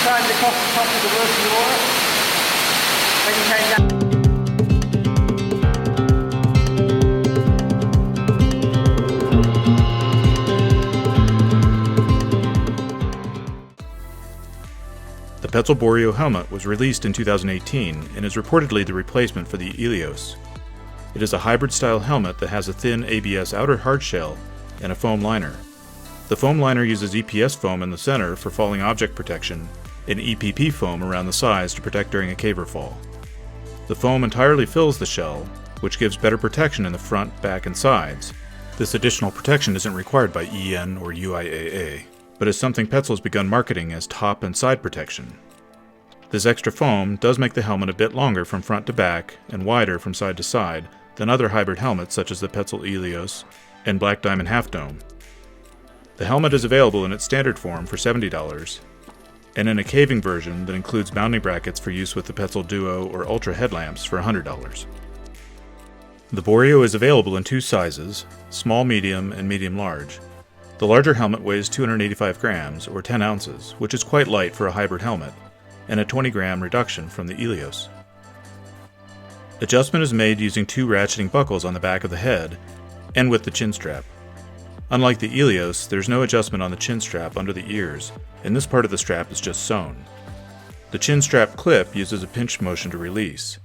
times across the top of the working water. When you came down. The Petzl Boreo helmet was released in 2018 and is reportedly the replacement for the Ilios. It is a hybrid-style helmet that has a thin ABS outer hardshell and a foam liner. The foam liner uses EPS foam in the center for falling object protection and EPP foam around the sides to protect during a caver fall. The foam entirely fills the shell, which gives better protection in the front, back, and sides. This additional protection isn't required by EN or UIAA, but is something Petzl has begun marketing as top and side protection. This extra foam does make the helmet a bit longer from front to back and wider from side to side than other hybrid helmets such as the Petzl Ilios and Black Diamond Half Dome. The helmet is available in its standard form for $70, and in a caving version that includes mounting brackets for use with the Petzl Duo or Ultra headlamps for $100. The Boreo is available in two sizes, small medium and medium large. The larger helmet weighs 285 grams or 10 ounces, which is quite light for a hybrid helmet, and a 20-gram reduction from the Ilios. Adjustment is made using two ratcheting buckles on the back of the head and with the chin strap. Unlike the Ilios, there's no adjustment on the chin strap under the ears, and this part of the strap is just sewn. The chin strap clip uses a pinch motion to release.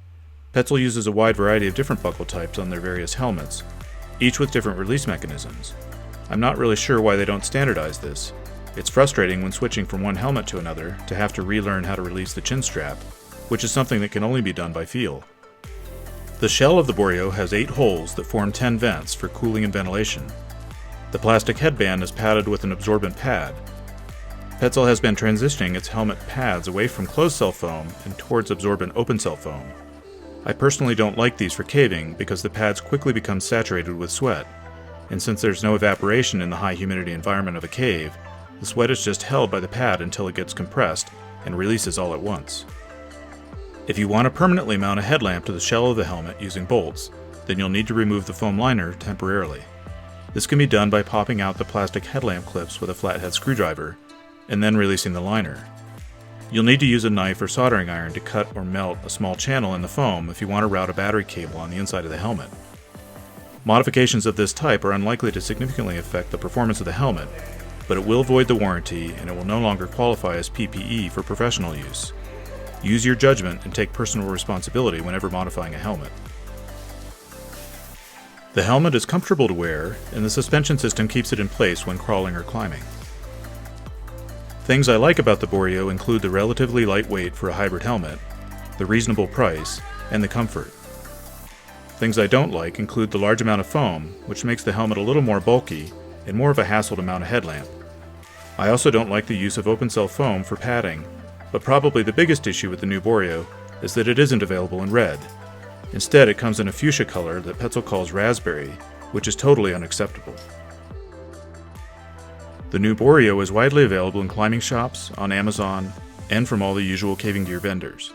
Petzl uses a wide variety of different buckle types on their various helmets, each with different release mechanisms. I'm not really sure why they don't standardize this. It's frustrating when switching from one helmet to another to have to relearn how to release the chin strap, which is something that can only be done by feel. The shell of the Boreo has 8 holes that form 10 vents for cooling and ventilation. The plastic headband is padded with an absorbent pad. Petzl has been transitioning its helmet pads away from closed-cell foam and towards absorbent open-cell foam. I personally don't like these for caving because the pads quickly become saturated with sweat, and since there's no evaporation in the high humidity environment of a cave, the sweat is just held by the pad until it gets compressed and releases all at once. If you want to permanently mount a headlamp to the shell of the helmet using bolts, then you'll need to remove the foam liner temporarily. This can be done by popping out the plastic headlamp clips with a flathead screwdriver, and then releasing the liner. You'll need to use a knife or soldering iron to cut or melt a small channel in the foam if you want to route a battery cable on the inside of the helmet. Modifications of this type are unlikely to significantly affect the performance of the helmet, but it will void the warranty and it will no longer qualify as PPE for professional use. Use your judgment and take personal responsibility whenever modifying a helmet. The helmet is comfortable to wear, and the suspension system keeps it in place when crawling or climbing. Things I like about the Boreo include the relatively light weight for a hybrid helmet, the reasonable price, and the comfort. Things I don't like include the large amount of foam, which makes the helmet a little more bulky and more of a hassle to mount a headlamp. I also don't like the use of open-cell foam for padding, but probably the biggest issue with the new Boreo is that it isn't available in red. Instead, it comes in a fuchsia color that Petzl calls raspberry, which is totally unacceptable. The new Boreo is widely available in climbing shops, on Amazon, and from all the usual caving gear vendors.